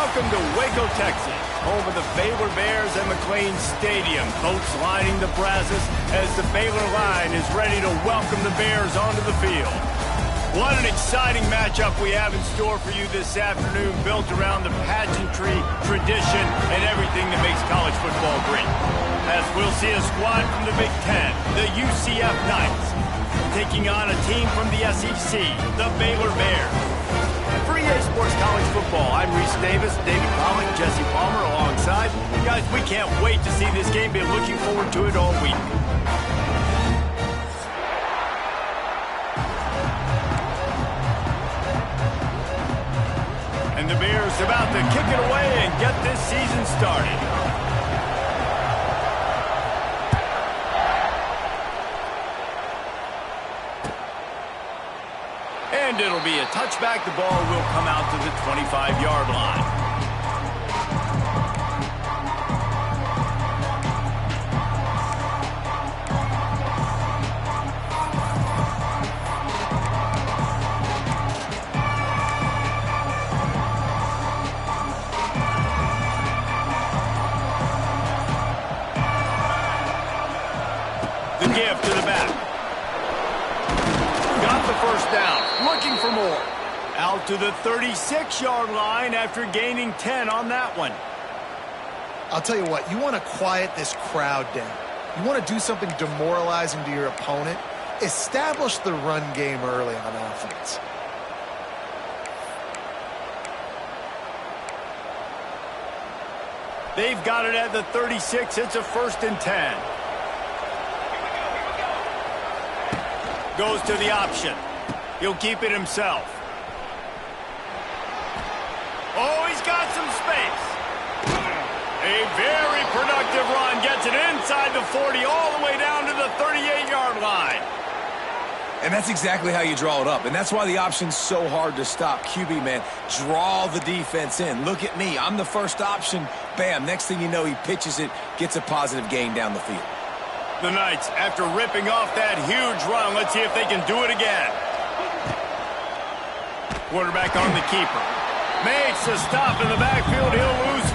Welcome to Waco, Texas, home of the Baylor Bears and McLean Stadium. Boats lining the brazos as the Baylor line is ready to welcome the Bears onto the field. What an exciting matchup we have in store for you this afternoon, built around the pageantry, tradition, and everything that makes college football great. As we'll see a squad from the Big Ten, the UCF Knights, taking on a team from the SEC, the Baylor Bears. For EA Sports College Football, I'm Reese Davis, David Pollock, Jesse Palmer alongside. Guys, we can't wait to see this game. Been looking forward to it all week. And the Bears about to kick it away and get this season started. And it'll be a touchback. The ball will come out to the 25-yard line. The give to the back. Got the first down. Looking for more. Out to the 36-yard line after gaining 10 on that one. I'll tell you what, you want to quiet this crowd down. You want to do something demoralizing to your opponent. Establish the run game early on offense. They've got it at the 36. It's a 1st and 10. Goes to the option. He'll keep it himself. Oh, he's got some space. A very productive run. Gets it inside the 40 all the way down to the 38-yard line. And that's exactly how you draw it up. And that's why the option's so hard to stop. QB, man, draw the defense in. Look at me. I'm the first option. Bam. Next thing you know, he pitches it, gets a positive gain down the field. The Knights, after ripping off that huge run, let's see if they can do it again. Quarterback on the keeper. Makes a stop in the backfield. He'll lose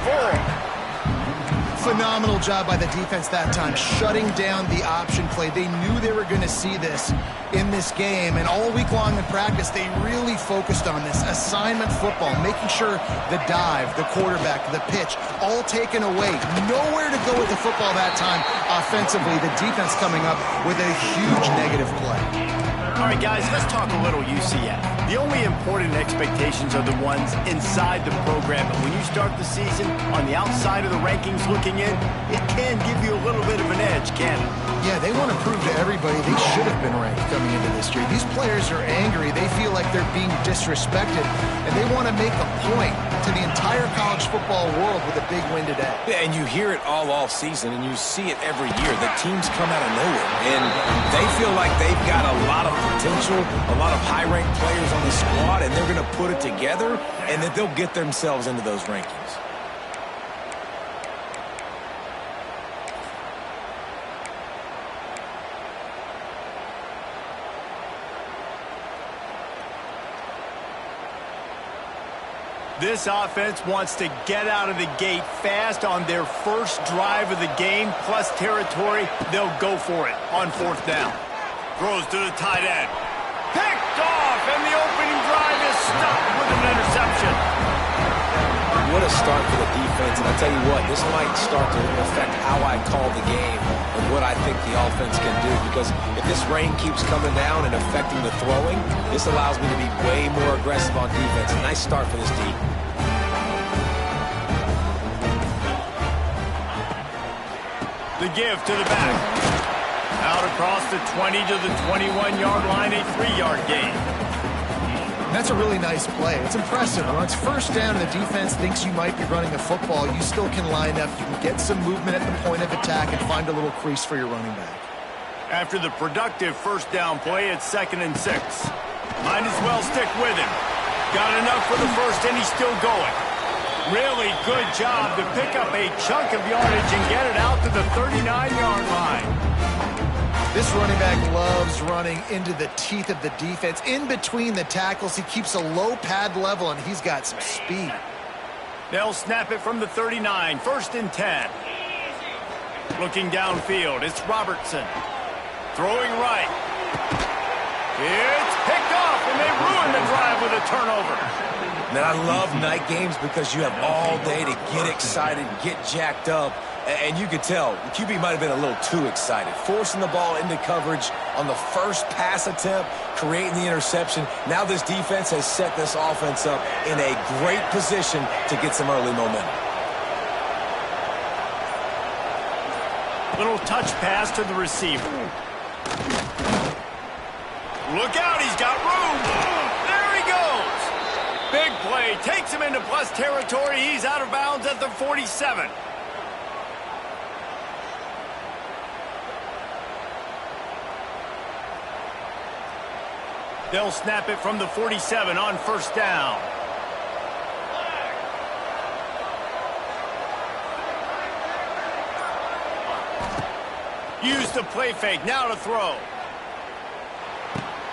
4. Phenomenal job by the defense that time, shutting down the option play. They knew they were going to see this in this game, and all week long in practice, they really focused on this assignment football, making sure the dive, the quarterback, the pitch, all taken away. Nowhere to go with the football that time offensively. The defense coming up with a huge negative play. All right, guys, let's talk a little UCF. The only important expectations are the ones inside the program. But when you start the season on the outside of the rankings looking in, it can give you a little bit of an edge, can it? Yeah, they want to prove to everybody they should have been ranked coming into this year. These players are angry. They feel like they're being disrespected, and they want to make a point to the entire college football world with a big win today. Yeah, and you hear it all off season, and you see it every year. The teams come out of nowhere, and they feel like they've got a lot of potential, a lot of high-ranked players on the squad, and they're going to put it together, and that they'll get themselves into those rankings. This offense wants to get out of the gate fast on their first drive of the game, plus territory. They'll go for it on 4th down. Throws to the tight end. Picked off, and the opening drive is stopped with an interception. What a start for the defense, and I tell you what, this might start to affect how I call the game and what I think the offense can do, because if this rain keeps coming down and affecting the throwing, this allows me to be way more aggressive on defense. A nice start for this team. The give to the back. Out across the 20 to the 21-yard line, a 3-yard gain. That's a really nice play. It's impressive. When it's 1st down and the defense thinks you might be running the football, you still can line up. You can get some movement at the point of attack and find a little crease for your running back. After the productive 1st down play, it's 2nd and 6. Might as well stick with him. Got enough for the first, and he's still going. Really good job to pick up a chunk of yardage and get it out to the 39-yard line. This running back loves running into the teeth of the defense. In between the tackles, he keeps a low pad level, and he's got some speed. They'll snap it from the 39, 1st and 10. Looking downfield, it's Robertson. Throwing right. It's picked off, and they ruin the drive with a turnover. Man, I love night games because you have all day to get excited, get jacked up. And you could tell, the QB might have been a little too excited. Forcing the ball into coverage on the first pass attempt, creating the interception. Now this defense has set this offense up in a great position to get some early momentum. Little touch pass to the receiver. Look out, he's got room. There he goes. Big play, takes him into plus territory. He's out of bounds at the 47. They'll snap it from the 47 on 1st down. Use the play fake, now to throw.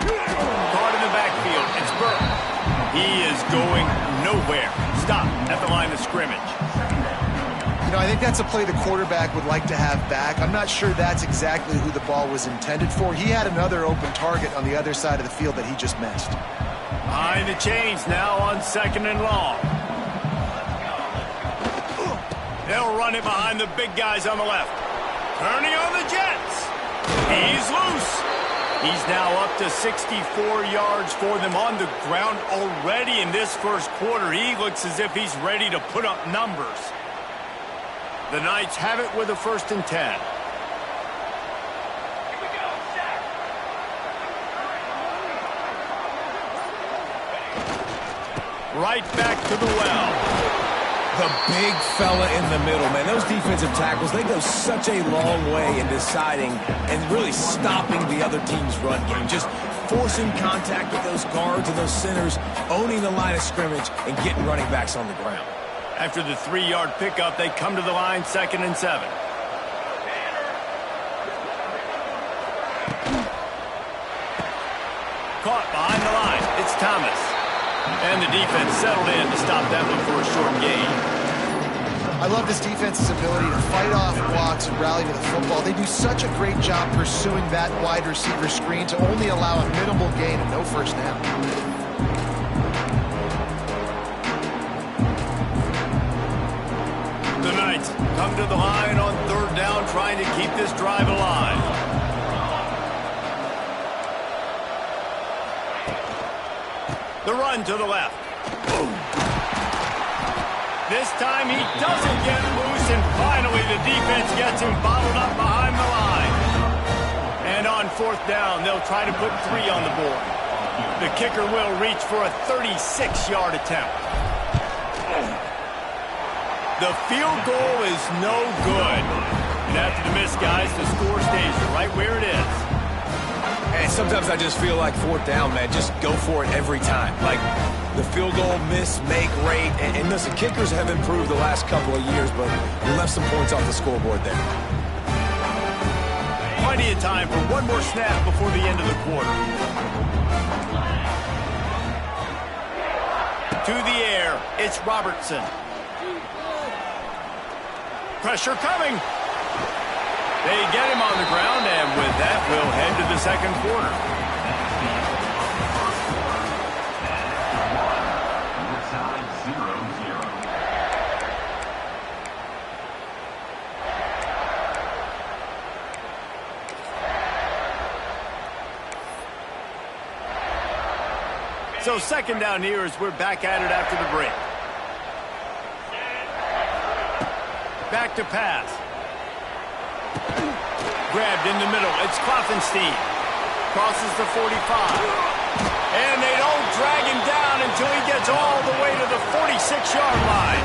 Caught in the backfield, it's Burke. He is going nowhere. Stop at the line of scrimmage. You know, I think that's a play the quarterback would like to have back. I'm not sure that's exactly who the ball was intended for. He had another open target on the other side of the field that he just missed. Behind the chains now on 2nd and long. They'll run it behind the big guys on the left. Turning on the Jets. He's loose. He's now up to 64 yards for them on the ground already in this first quarter. He looks as if he's ready to put up numbers. The Knights have it with a 1st and 10. Right back to the well. The big fella in the middle, man. Those defensive tackles, they go such a long way in deciding and really stopping the other team's run game. Just forcing contact with those guards and those centers, owning the line of scrimmage, and getting running backs on the ground. After the 3-yard pickup, they come to the line, 2nd and 7. Caught behind the line. It's Thomas. And the defense settled in to stop that one for a short gain. I love this defense's ability to fight off blocks and rally to the football. They do such a great job pursuing that wide receiver screen to only allow a minimal gain and no 1st down. The Knights come to the line on 3rd down, trying to keep this drive alive. The run to the left. This time he doesn't get loose, and finally the defense gets him bottled up behind the line. And on 4th down, they'll try to put 3 on the board. The kicker will reach for a 36-yard attempt. The field goal is no good. And after the miss, guys, the score stays right where it is. And sometimes I just feel like 4th down, man, just go for it every time. Like the field goal miss, make rate. And listen, kickers have improved the last couple of years, but we left some points off the scoreboard there. Plenty of time for one more snap before the end of the quarter. To the air, it's Robertson. Pressure coming. They get him on the ground, and with that, we'll head to the 2nd quarter. So 2nd down here as we're back at it after the break. Back to pass. Grabbed in the middle. It's Klopfenstein. Crosses the 45. And they don't drag him down until he gets all the way to the 46-yard line.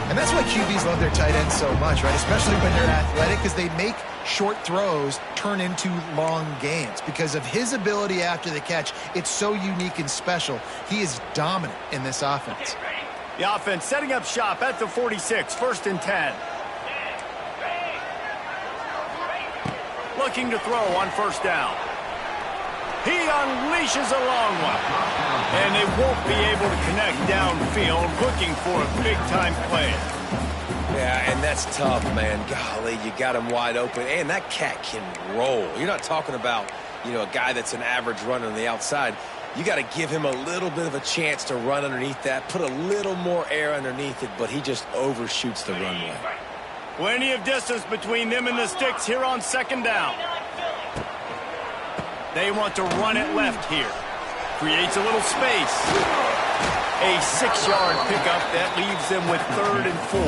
And that's why QBs love their tight ends so much, right? Especially when they're athletic, because they make short throws turn into long gains. Because of his ability after the catch, it's so unique and special. He is dominant in this offense. The offense setting up shop at the 46, 1st and 10. Looking to throw on 1st down. He unleashes a long one. And they won't be able to connect downfield, looking for a big-time play. Yeah, and that's tough, man. Golly, you got him wide open. And that cat can roll. You're not talking about, a guy that's an average runner on the outside. You got to give him a little bit of a chance to run underneath that, put a little more air underneath it, but he just overshoots the runway. Plenty of distance between them and the sticks here on second down. They want to run it left here. Creates a little space. A 6-yard pickup that leaves them with 3rd and 4.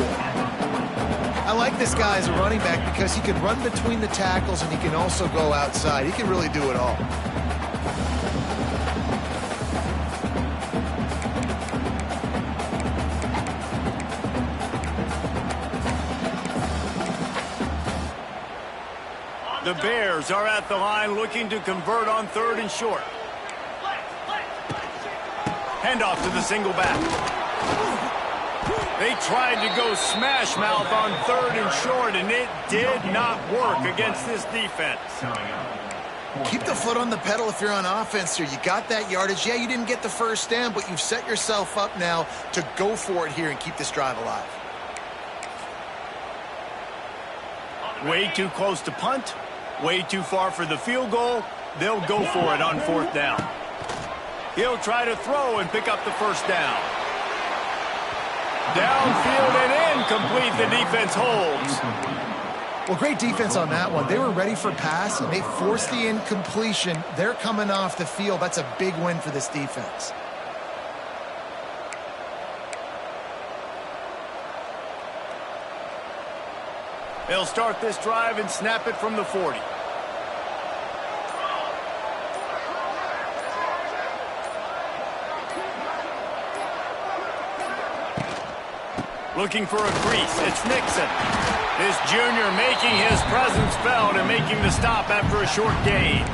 I like this guy as a running back because he can run between the tackles and he can also go outside. He can really do it all. The Bears are at the line looking to convert on 3rd and short. Handoff to the single back. They tried to go smash mouth on 3rd and short, and it did not work against this defense. Keep the foot on the pedal if you're on offense here. You got that yardage. Yeah, you didn't get the first down, but you've set yourself up now to go for it here and keep this drive alive. Way too close to punt. Way too far for the field goal. They'll go for it on 4th down. He'll try to throw and pick up the first down. Downfield and incomplete. The defense holds. Well, great defense on that one. They were ready for pass, and they forced the incompletion. They're coming off the field. That's a big win for this defense. They'll start this drive and snap it from the 40. Looking for a crease. It's Nixon. This junior making his presence felt and making the stop after a short gain.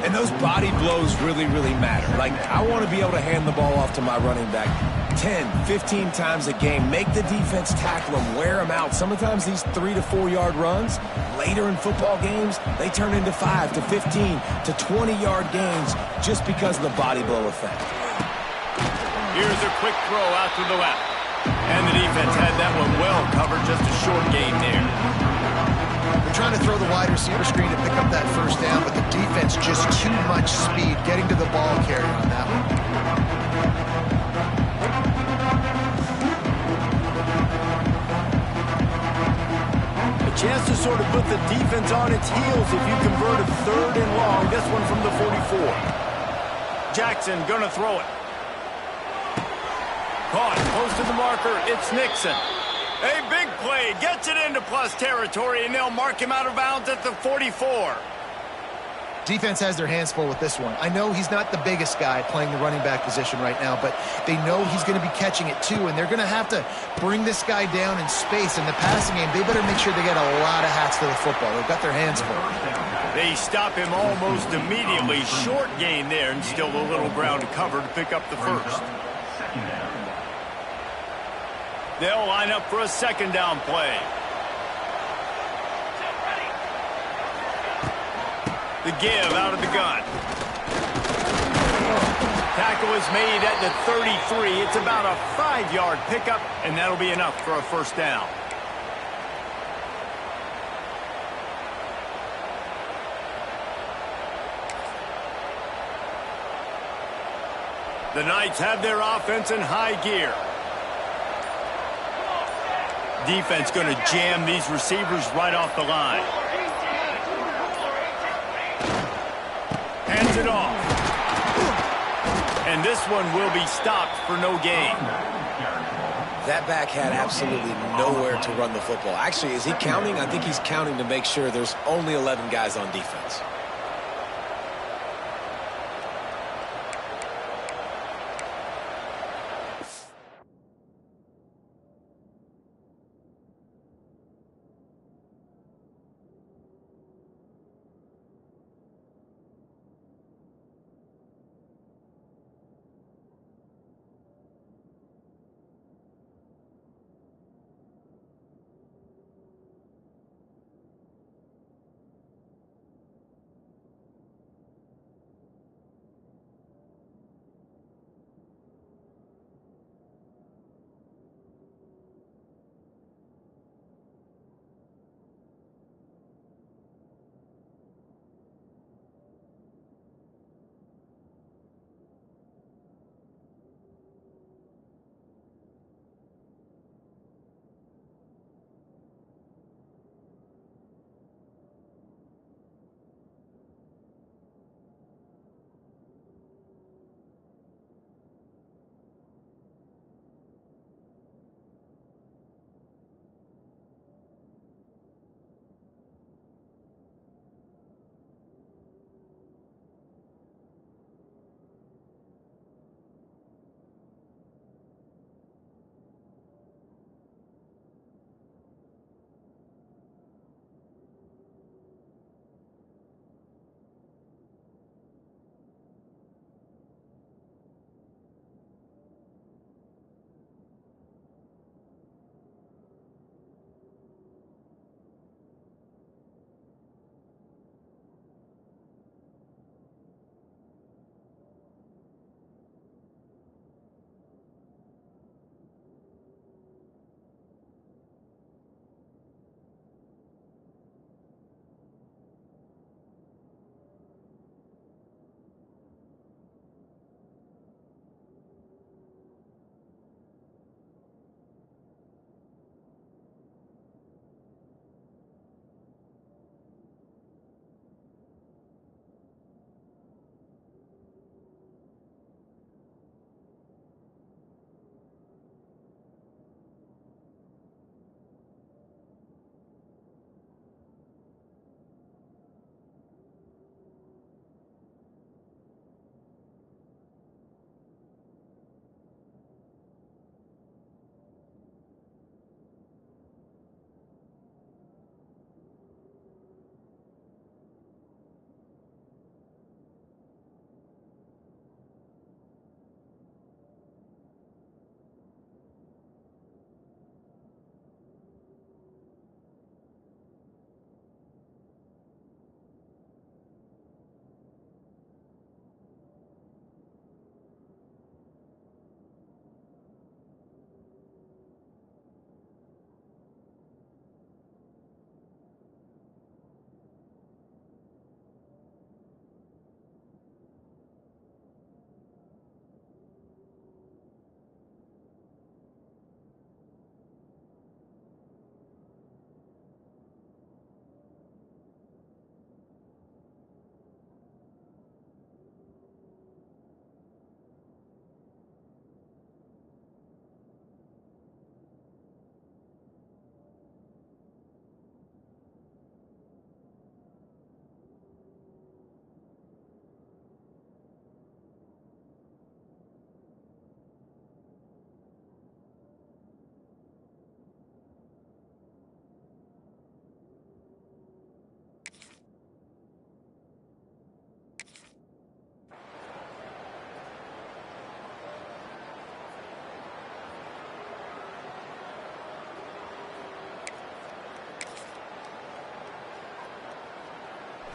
And those body blows really, really matter. Like, I want to be able to hand the ball off to my running back 10, 15 times a game. Make the defense tackle them, wear them out. Sometimes these 3 to 4 yard runs, later in football games, they turn into 5 to 15 to 20 yard gains just because of the body blow effect. Here's a quick throw out to the left. And the defense had that one well covered, just a short gain there. They're trying to throw the wide receiver screen to pick up that first down, but the defense just too much speed getting to the ball carrier on that one. A chance to sort of put the defense on its heels if you convert a 3rd and long. This one from the 44. Jackson gonna throw it. Caught close to the marker. It's Nixon. A big play. Gets it into plus territory, and they'll mark him out of bounds at the 44. Defense has their hands full with this one. I know he's not the biggest guy playing the running back position right now, but they know he's going to be catching it too, and they're going to have to bring this guy down in space. In the passing game, they better make sure they get a lot of hats to the football. They've got their hands full. They stop him almost immediately. Short gain there, and still a little ground to cover to pick up the first. They'll line up for a 2nd down play. The give out of the gun. Tackle is made at the 33. It's about a 5-yard pickup, and that'll be enough for a first down. The Knights have their offense in high gear. Defense going to jam these receivers right off the line. Hands it off. And this one will be stopped for no gain. That back had absolutely nowhere to run the football. Actually, is he counting? I think he's counting to make sure there's only 11 guys on defense.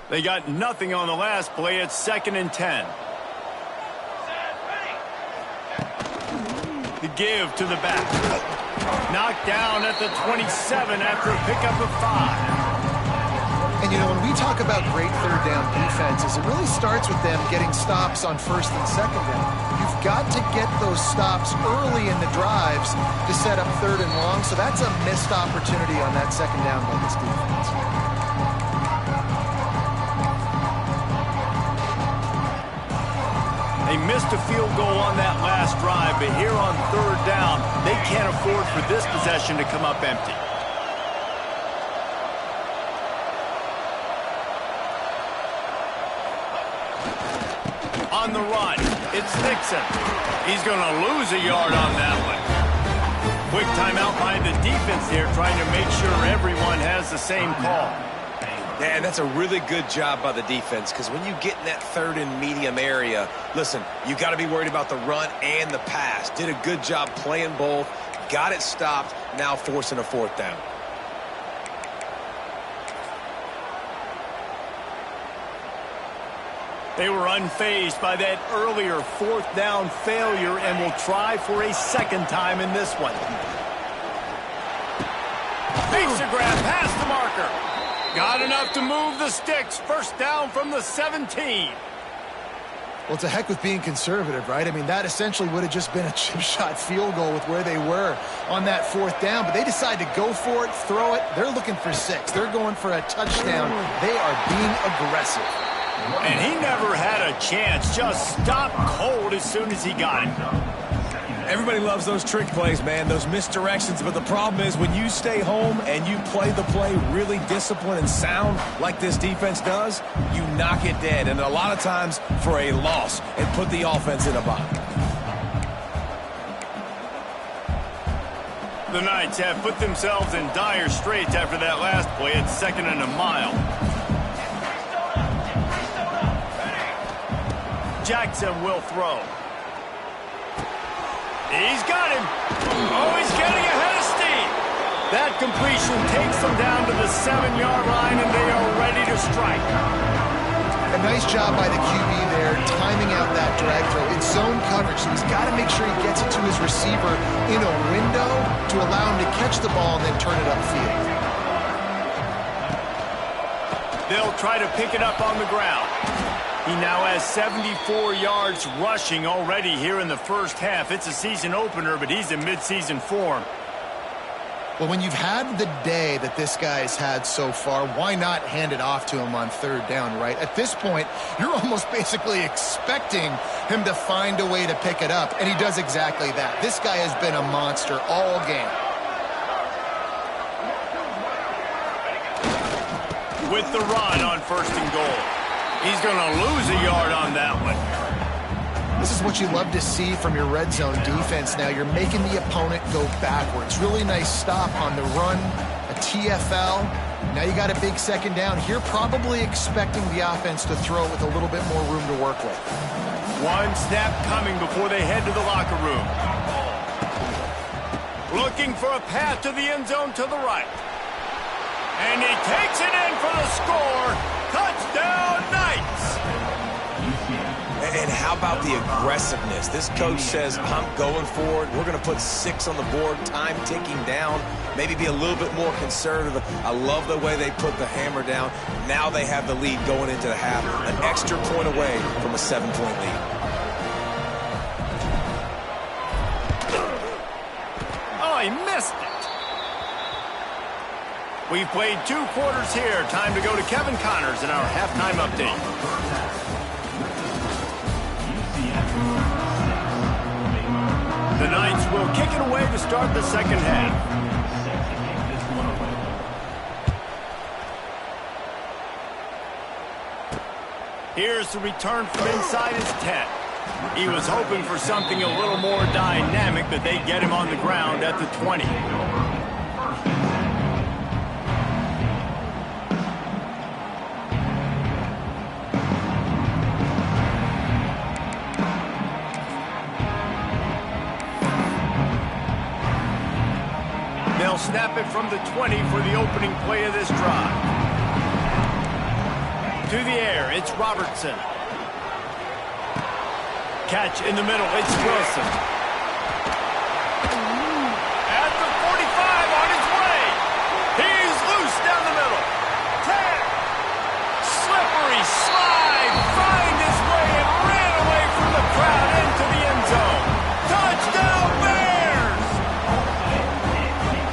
They got nothing on the last play. It's 2nd and 10. The give to the back. Knocked down at the 27 after a pickup of 5. And, you know, when we talk about great third down defenses, it really starts with them getting stops on 1st and 2nd down. You've got to get those stops early in the drives to set up 3rd and long, so that's a missed opportunity on that 2nd down by this defense. They missed a field goal on that last drive, but here on 3rd down, they can't afford for this possession to come up empty. On the run, it's Nixon. He's going to lose a yard on that one. Quick timeout by the defense here, trying to make sure everyone has the same call. Man, that's a really good job by the defense, because when you get in that 3rd and medium area, listen, you got to be worried about the run and the pass. Did a good job playing both, got it stopped, now forcing a 4th down. They were unfazed by that earlier 4th down failure and will try for a 2nd time in this one. Makes a grab past the marker. Got enough to move the sticks. 1st down from the 17. Well, it's a heck with being conservative, right? I mean, that essentially would have just been a chip shot field goal with where they were on that 4th down, but they decide to go for it, throw it. They're looking for 6. They're going for a touchdown. They are being aggressive. And he never had a chance. Just stopped cold as soon as he got it. Everybody loves those trick plays, man, those misdirections, but the problem is when you stay home and you play the play really disciplined and sound like this defense does, you knock it dead, and a lot of times for a loss, and put the offense in a bind. The Knights have put themselves in dire straits after that last play. It's 2nd and a mile. Jackson will throw. He's got him. Oh, he's getting ahead of steam. That completion takes them down to the 7-yard line, and they are ready to strike. A nice job by the QB there, timing out that drag throw. It's zone coverage, so he's got to make sure he gets it to his receiver in a window to allow him to catch the ball and then turn it upfield. They'll try to pick it up on the ground. He now has 74 yards rushing already here in the 1st half. It's a season opener, but he's in midseason form. Well, when you've had the day that this guy's had so far, why not hand it off to him on 3rd down, right? At this point, you're almost basically expecting him to find a way to pick it up, and he does exactly that. This guy has been a monster all game. With the run on 1st and goal. He's going to lose a yard on that one. This is what you love to see from your red zone defense now. You're making the opponent go backwards. Really nice stop on the run, a TFL. Now you got a big 2nd down here, probably expecting the offense to throw it with a little bit more room to work with. One snap coming before they head to the locker room. Looking for a path to the end zone to the right. And he takes it in for the score. Touchdown, Knights! And how about the aggressiveness? This coach says, I'm going for it. We're going to put 6 on the board, time ticking down, maybe be a little bit more conservative. I love the way they put the hammer down. Now they have the lead going into the half, an extra point away from a 7-point lead. Oh, he missed it. We've played 2 quarters here. Time to go to Kevin Connors in our halftime update. The Knights will kick it away to start the 2nd half. Here's the return from inside his 10. He was hoping for something a little more dynamic, but they get him on the ground at the 20. They'll snap it from the 20 for the opening play of this drive. To the air, it's Robertson. Catch in the middle, it's Wilson. At the 45, on his way. He's loose down the middle. 10. Slippery slide. Find his way and ran away from the crowd into the end zone. Touchdown, Bears!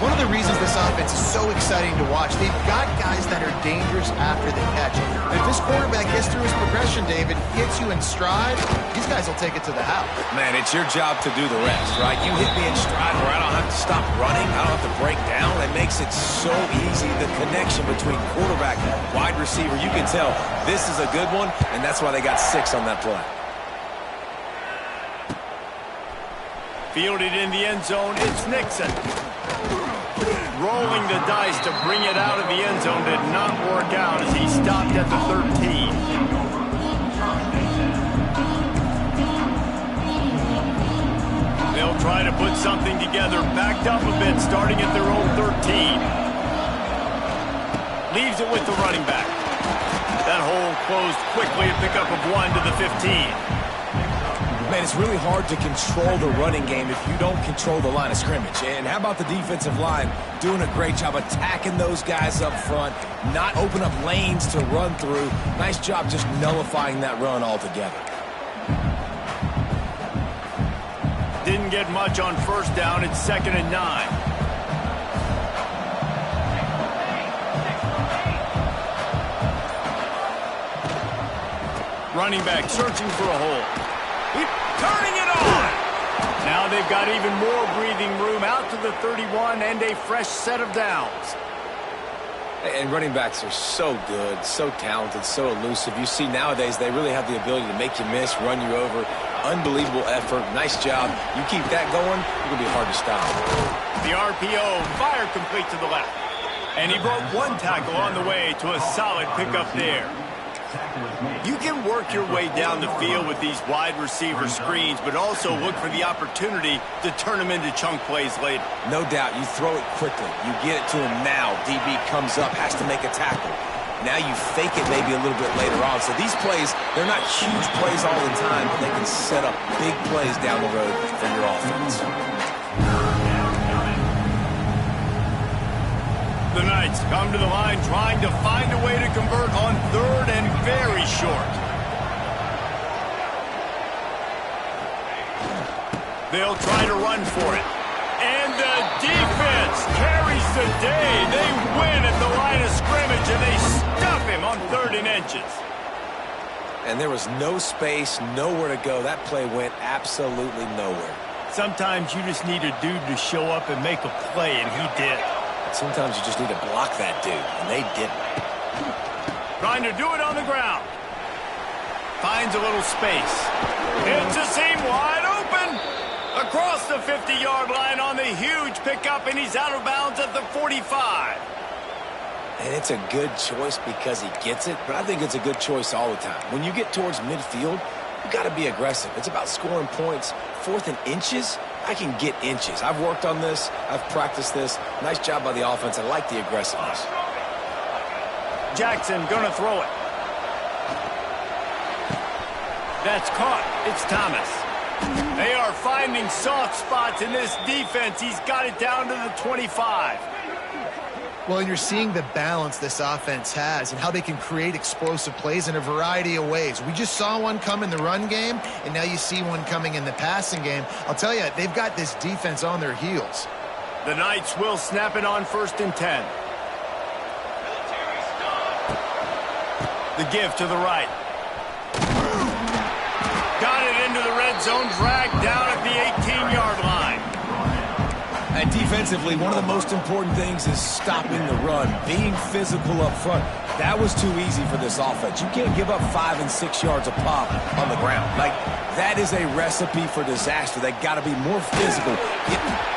One of the reasons this offense is so exciting to watch, they've got guys that are dangerous after the catch. If this quarterback gets through his progression, David, gets you in stride, these guys will take it to the house. Man, it's your job to do the rest, right? You hit me in stride where I don't have to stop running. I don't have to break down. It makes it so easy. The connection between quarterback and wide receiver, you can tell this is a good one, and that's why they got 6 on that play. Fielded in the end zone, it's Nixon. Rolling the dice to bring it out of the end zone did not work out as he stopped at the 13. They'll try to put something together, backed up a bit, starting at their own 13. Leaves it with the running back. That hole closed quickly, a pickup of 1 to the 15. Man, it's really hard to control the running game if you don't control the line of scrimmage. And how about the defensive line doing a great job attacking those guys up front, not open up lanes to run through. Nice job just nullifying that run altogether. Didn't get much on first down. It's 2nd and 9. Running back searching for a hole. Turning it on. Now they've got even more breathing room out to the 31 and a fresh set of downs. And running backs are so good, so talented, so elusive. You see nowadays they really have the ability to make you miss, run you over. Unbelievable effort. Nice job. You keep that going, it's going to be hard to stop. The RPO, fire complete to the left. And he broke 1 tackle on the way to a solid pickup there. You can work your way down the field with these wide receiver screens, but also look for the opportunity to turn them into chunk plays later. No doubt, you throw it quickly. You get it to him now. DB comes up, has to make a tackle. Now you fake it maybe a little bit later on. So these plays, they're not huge plays all the time, but they can set up big plays down the road for your offense. The Knights come to the line trying to find a way to convert on 3rd and very short. They'll try to run for it. And the defense carries the day. They win at the line of scrimmage, and they stuff him on 3rd and inches. And there was no space, nowhere to go. That play went absolutely nowhere. Sometimes you just need a dude to show up and make a play, and he did. Sometimes you just need to block that dude, and they didn't. Trying to do it on the ground. Finds a little space. Hits a seam wide open. Across the 50-yard line on the huge pickup, and he's out of bounds at the 45. And it's a good choice because he gets it, but I think it's a good choice all the time. When you get towards midfield, you got to be aggressive. It's about scoring points. 4th and inches, I can get inches. I've worked on this. I've practiced this. Nice job by the offense. I like the aggressiveness. Jackson gonna throw it. That's caught. It's Thomas. They are finding soft spots in this defense. He's got it down to the 25. Well, and you're seeing the balance this offense has and how they can create explosive plays in a variety of ways. We just saw one come in the run game, and now you see one coming in the passing game. I'll tell you, they've got this defense on their heels. The Knights will snap it on 1st and 10. The give to the right. Got it into the red zone, dragged down at the 18-yard line. And defensively, one of the most important things is stopping the run, being physical up front. That was too easy for this offense. You can't give up 5 and 6 yards a pop on the ground. Like, that is a recipe for disaster. They got to be more physical.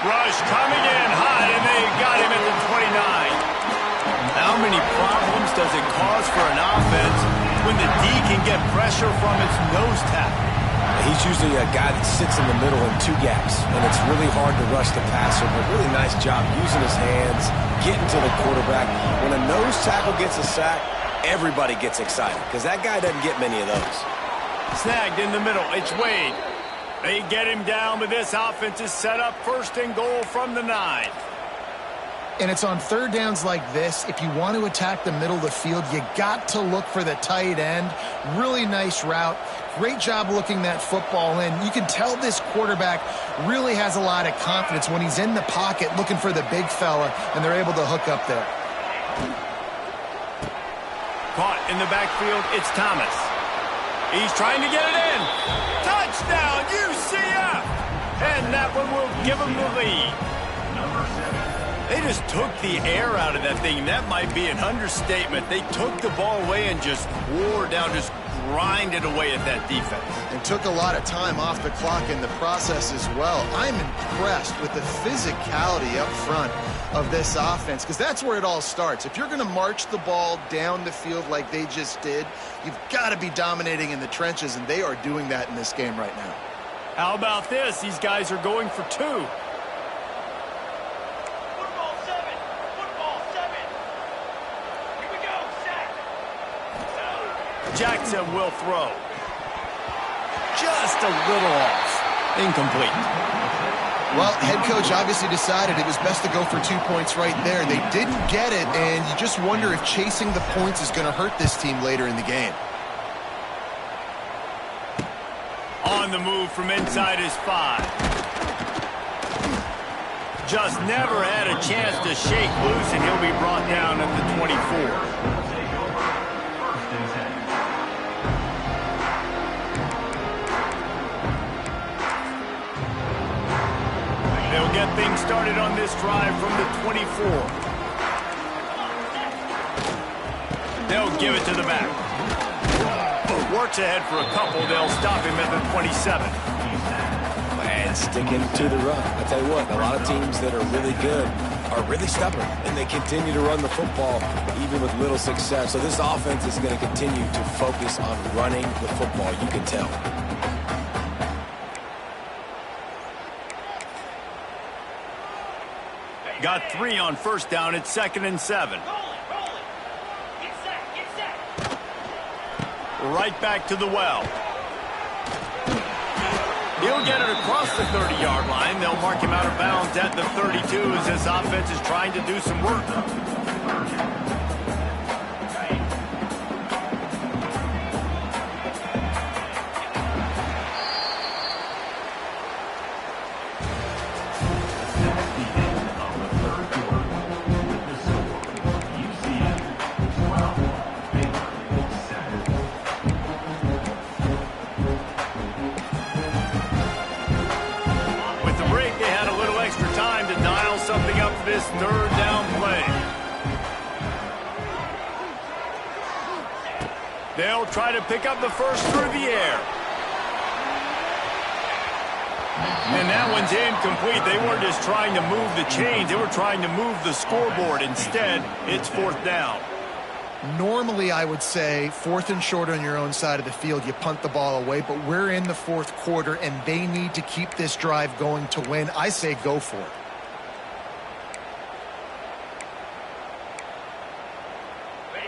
Rush coming in high, and they got him at the 29. How many problems does it cause for an offense when the D can get pressure from its nose tackle? He's usually a guy that sits in the middle in 2 gaps, and it's really hard to rush the passer, but really nice job using his hands, getting to the quarterback. When a nose tackle gets a sack, everybody gets excited because that guy doesn't get many of those. Snagged in the middle. It's Wade. They get him down, but this offense is set up first and goal from the 9. And it's on third downs like this. If you want to attack the middle of the field, you got to look for the tight end. Really nice route. Great job looking that football in. You can tell this quarterback really has a lot of confidence when he's in the pocket looking for the big fella, and they're able to hook up there. Caught in the backfield, it's Thomas. He's trying to get it in. Touchdown, UCF! And that one will give him the lead. They just took the air out of that thing. That might be an understatement. They took the ball away and just wore down, just grinded away at that defense. And took a lot of time off the clock in the process as well. I'm impressed with the physicality up front of this offense, because that's where it all starts. If you're going to march the ball down the field like they just did, you've got to be dominating in the trenches, and they are doing that in this game right now. How about this? These guys are going for 2. Jackson will throw. Just a little off. Incomplete. Well, head coach obviously decided it was best to go for 2 points right there. They didn't get it, and you just wonder if chasing the points is going to hurt this team later in the game. On the move from inside his 5. Just never had a chance to shake loose, and he'll be brought down at the 24. They'll get things started on this drive from the 24. They'll give it to the back. Works ahead for a couple. They'll stop him at the 27. And sticking to the run. I tell you what, a lot of teams that are really good are really stubborn, and they continue to run the football even with little success. So this offense is going to continue to focus on running the football. You can tell. Got 3 on first down. It's 2nd and 7. Right back to the well. He'll get it across the 30-yard line. They'll mark him out of bounds at the 32 as this offense is trying to do some work. This third down play. They'll try to pick up the first through the air. And that one's incomplete. They weren't just trying to move the chains. They were trying to move the scoreboard. Instead, it's 4th down. Normally, I would say 4th and short on your own side of the field, you punt the ball away, but we're in the 4th quarter, and they need to keep this drive going to win. I say go for it.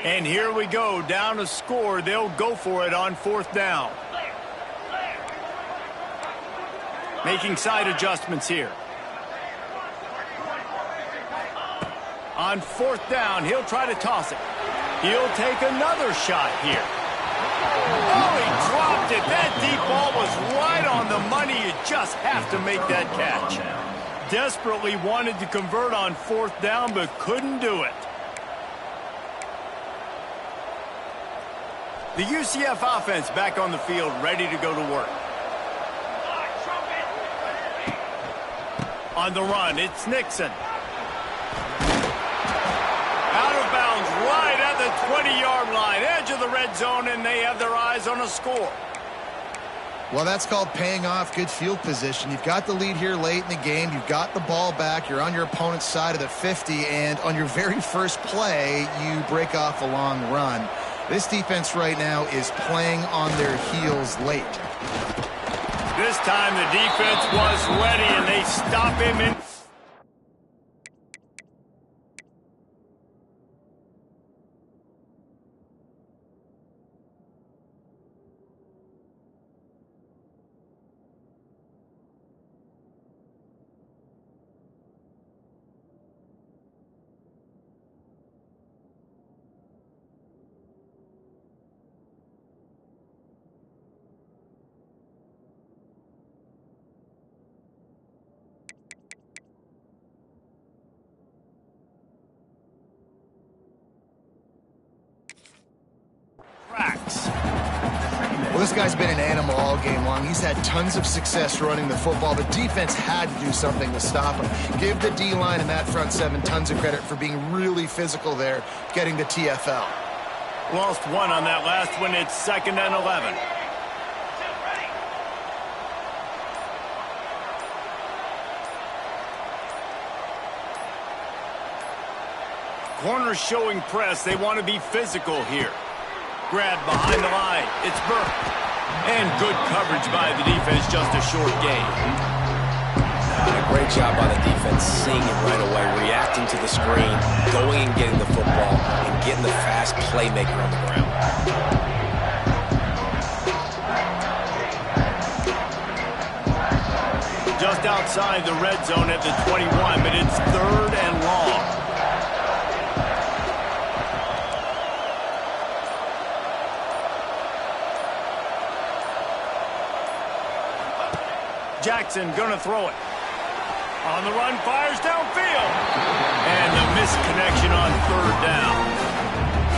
And here we go, down a score. They'll go for it on 4th down. Making side adjustments here. On 4th down, he'll try to toss it. He'll take another shot here. Oh, he dropped it. That deep ball was right on the money. You just have to make that catch. Desperately wanted to convert on 4th down, but couldn't do it. The UCF offense back on the field, ready to go to work. On the run, it's Nixon. Out of bounds, right at the 20-yard line, edge of the red zone, and they have their eyes on a score. Well, that's called paying off good field position. You've got the lead here late in the game. You've got the ball back. You're on your opponent's side of the 50, and on your very first play, you break off a long run. This defense right now is playing on their heels late. This time the defense was ready, and they stop him in. Well, this guy's been an animal all game long. He's had tons of success running the football. The defense had to do something to stop him. Give the D-line and that front seven tons of credit for being really physical there, getting the TFL. Lost one on that last one. It's 2nd and 11. Corner showing press. They want to be physical here. Grab behind the line. It's Burke. And good coverage by the defense, just a short gain. Great job by the defense, seeing it right away, reacting to the screen, going and getting the football, and getting the fast playmaker on the ground. Just outside the red zone at the 21, but it's 3rd and long. Jackson gonna throw it. On the run, fires downfield. And the misconnection on 3rd down.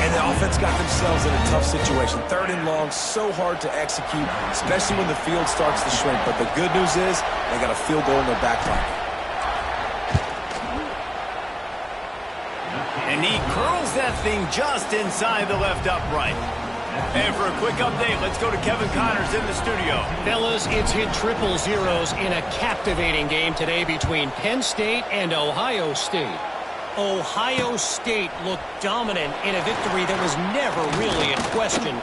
And the offense got themselves in a tough situation. 3rd and long, so hard to execute, especially when the field starts to shrink. But the good news is they got a field goal in their back pocket. And he curls that thing just inside the left upright. And for a quick update, let's go to Kevin Connors in the studio. Fellas, it's hit triple zeros in a captivating game today between Penn State and Ohio State. Ohio State looked dominant in a victory that was never really in question.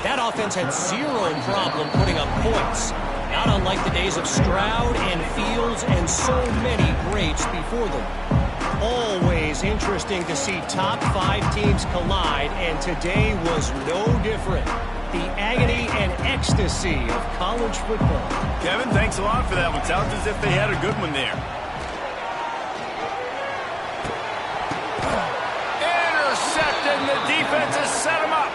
That offense had zero problem putting up points. Not unlike the days of Stroud and Fields and so many greats before them. Always interesting to see top 5 teams collide, and today was no different. The agony and ecstasy of college football. Kevin, thanks a lot for that one. Sounds as if they had a good one there. Intercepted, and the defense has set him up.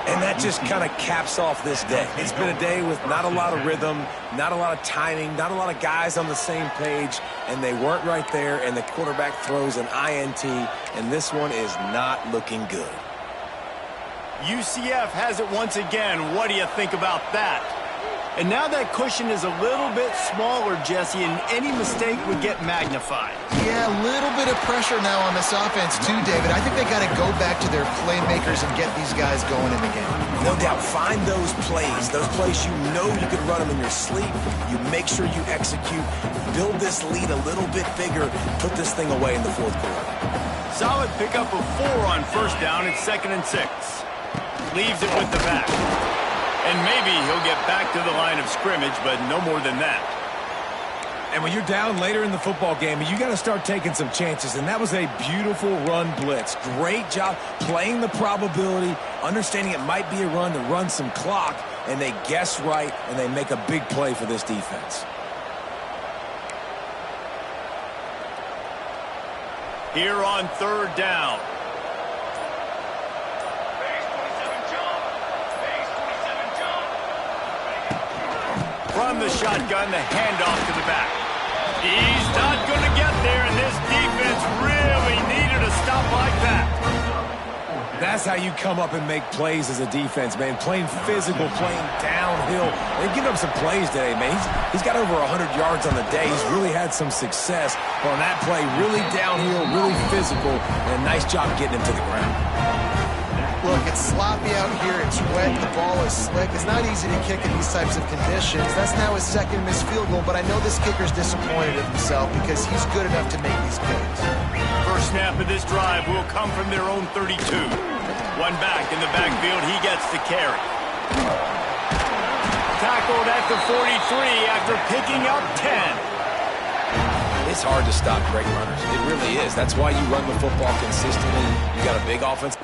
And that just kind of caps off this day. It's been a day with not a lot of rhythm, not a lot of timing, not a lot of guys on the same page, and they weren't right there, and the quarterback throws an INT, and this one is not looking good. UCF has it once again. What do you think about that? And now that cushion is a little bit smaller, Jesse, and any mistake would get magnified. Yeah, a little bit of pressure now on this offense too, David. I think they got to go back to their playmakers and get these guys going in the game. No doubt. Find those plays you know you could run them in your sleep. You make sure you execute. Build this lead a little bit bigger. Put this thing away in the 4th quarter. Solid pickup of 4 on 1st down. It's 2nd and 6. Leaves it with the back. And maybe he'll get back to the line of scrimmage, but no more than that. And when you're down later in the football game, you got to start taking some chances. And that was a beautiful run blitz. Great job playing the probability, understanding it might be a run to run some clock, and they guess right, and they make a big play for this defense. Here on 3rd down. From the shotgun, the handoff to the back. He's not going to get there, and this defense really needed a stop like that. That's how you come up and make plays as a defense, man. Playing physical, playing downhill. They've given up some plays today, man. He's got over 100 yards on the day. He's really had some success on that play. Really downhill, really physical, and a nice job getting him to the ground. Look, it's sloppy out here. It's wet. The ball is slick. It's not easy to kick in these types of conditions. That's now his 2nd missed field goal, but I know this kicker's disappointed in himself because he's good enough to make these kicks. First snap of this drive will come from their own 32. One back in the backfield. He gets the carry. Tackled at the 43 after picking up 10. It's hard to stop great runners. It really is. That's why you run the football consistently. You got a big offense.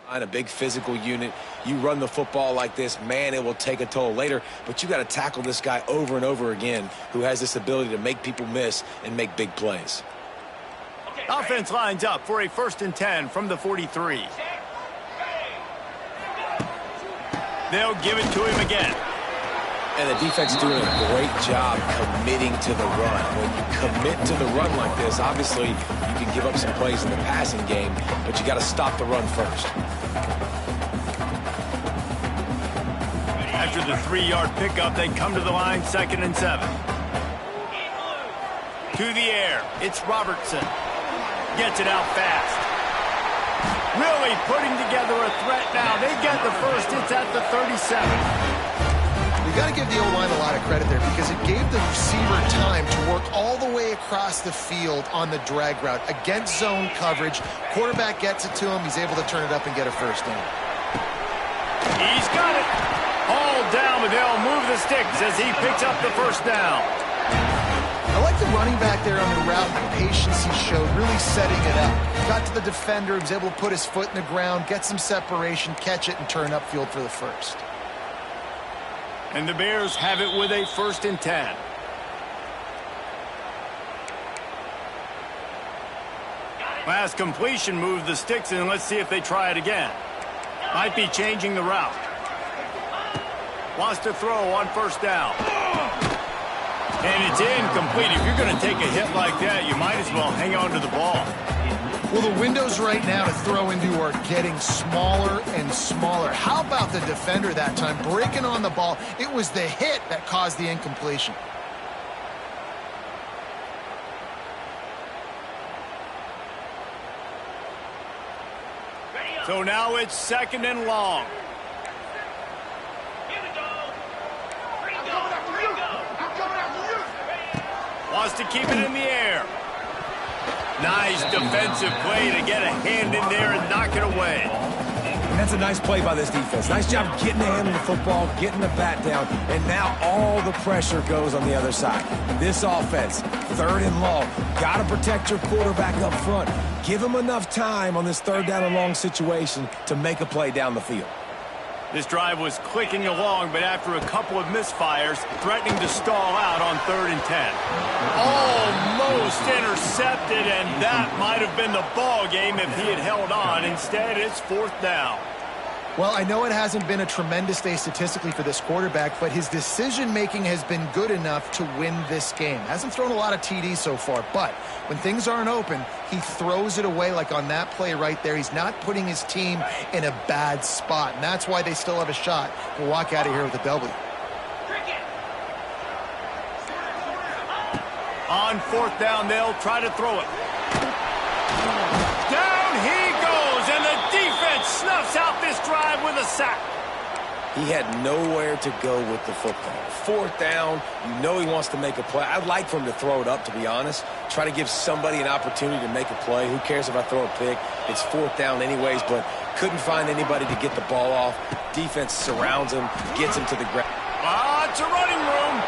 On a big physical unit, you run the football like this, man, it will take a toll later, but you got to tackle this guy over and over again who has this ability to make people miss and make big plays. Offense lines up for a 1st and 10 from the 43. They'll give it to him again. And the defense is doing a great job committing to the run. When you commit to the run like this, obviously you can give up some plays in the passing game, but you got to stop the run first. After the 3-yard pickup, they come to the line, 2nd and 7. To the air, it's Robertson. Gets it out fast. Really putting together a threat now. They get the first. It's at the 37. You got to give the O-line a lot of credit there because it gave the receiver time to work all the way across the field on the drag route against zone coverage. Quarterback gets it to him. He's able to turn it up and get a first down. He's got it. All down, but they'll move the sticks as he picks up the first down. I like the running back there on the route and the patience he showed, really setting it up. Got to the defender, he was able to put his foot in the ground, get some separation, catch it, and turn upfield for the first. And the Bears have it with a 1st and 10. Last completion moved the sticks, and let's see if they try it again. Might be changing the route. Wants to throw on 1st down. And it's incomplete. If you're going to take a hit like that, you might as well hang on to the ball. Well, the windows right now to throw into are getting smaller and smaller. How about the defender that time breaking on the ball? It was the hit that caused the incompletion. So now it's 2nd and long. Wants to keep it in the air. Nice defensive play to get a hand in there and knock it away. And that's a nice play by this defense. Nice job getting the hand on the football, getting the bat down, and now all the pressure goes on the other side. This offense, 3rd and long, got to protect your quarterback up front. Give him enough time on this 3rd down and long situation to make a play down the field. This drive was clicking along, but after a couple of misfires, threatening to stall out on 3rd and 10. Almost intercepted, and that might have been the ball game if he had held on. Instead, it's 4th down. Well, I know it hasn't been a tremendous day statistically for this quarterback, but his decision-making has been good enough to win this game. Hasn't thrown a lot of TDs so far, but when things aren't open, he throws it away like on that play right there. He's not putting his team in a bad spot, and that's why they still have a shot to walk out of here with a W. On 4th down, they'll try to throw it. Down he goes, and the defense snuffs out this drive with a sack. He had nowhere to go with the football. 4th down, you know he wants to make a play. I'd like for him to throw it up, to be honest. Try to give somebody an opportunity to make a play. Who cares if I throw a pick? It's 4th down anyways, but couldn't find anybody to get the ball off. Defense surrounds him, gets him to the ground. It's a running room.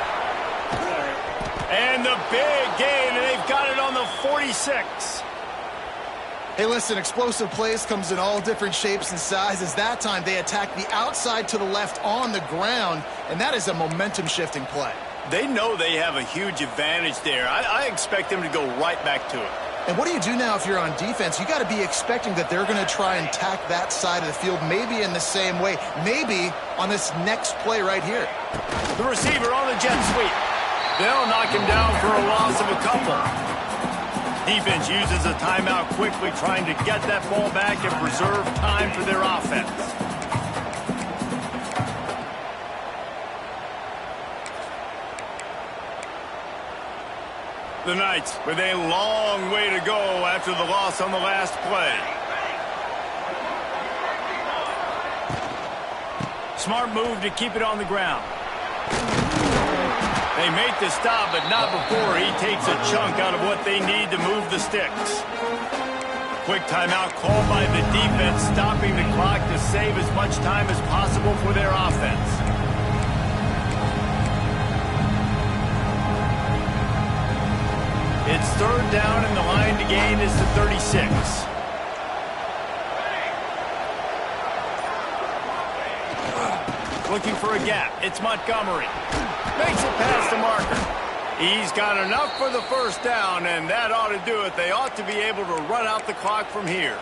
And the big gain, and they've got it on the 46. Hey, listen, explosive plays comes in all different shapes and sizes. That time, they attack the outside to the left on the ground, and that is a momentum-shifting play. They know they have a huge advantage there. I expect them to go right back to it. And what do you do now if you're on defense? You got to be expecting that they're going to try and tack that side of the field, maybe in the same way, maybe on this next play right here. The receiver on the jet sweep. They'll knock him down for a loss of a couple. Defense uses a timeout quickly, trying to get that ball back and preserve time for their offense. The Knights with a long way to go after the loss on the last play. Smart move to keep it on the ground. They make the stop, but not before he takes a chunk out of what they need to move the sticks. Quick timeout called by the defense, stopping the clock to save as much time as possible for their offense. It's 3rd down, and the line to gain is the 36. looking for a gap. It's Montgomery. Makes it past the marker. He's got enough for the first down, and that ought to do it. They ought to be able to run out the clock from here.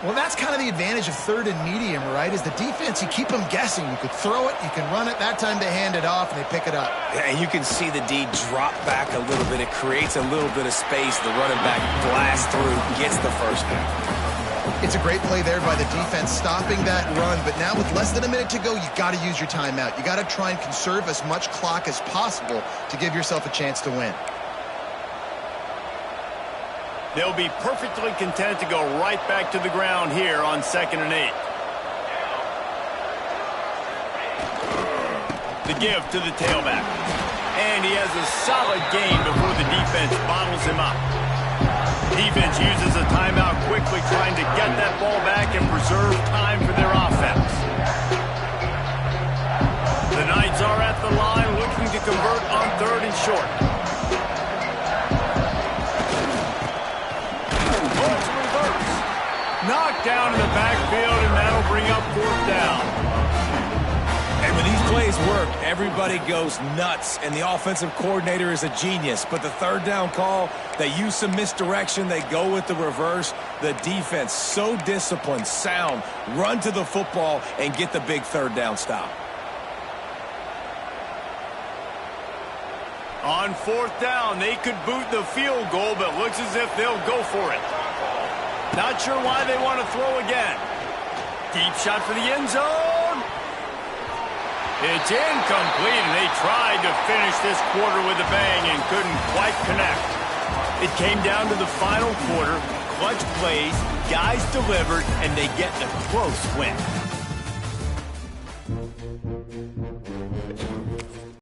Well, that's kind of the advantage of third and medium, right? Is the defense, you keep them guessing. You could throw it, you can run it. That time they hand it off, and they pick it up. Yeah, and you can see the D drop back a little bit. It creates a little bit of space. The running back blasts through, gets the first down. It's a great play there by the defense, stopping that run. But now with less than a minute to go, you got to use your timeout. You got to try and conserve as much clock as possible to give yourself a chance to win. They'll be perfectly content to go right back to the ground here on 2nd and 8. The give to the tailback. And he has a solid gain before the defense bottles him up. Defense uses a timeout quickly, trying to get that ball back and preserve time for their offense. The Knights are at the line looking to convert on 3rd and short. Knocked down in the backfield, and that'll bring up 4th down. And when these plays work, everybody goes nuts, and the offensive coordinator is a genius. But the 3rd down call, they use some misdirection. They go with the reverse. The defense, so disciplined, sound, run to the football, and get the big 3rd down stop. On 4th down, they could boot the field goal, but looks as if they'll go for it. Not sure why they want to throw again. Deep shot for the end zone. It's incomplete, and they tried to finish this quarter with a bang and couldn't quite connect. It came down to the final quarter. Clutch plays, guys delivered, and they get a close win.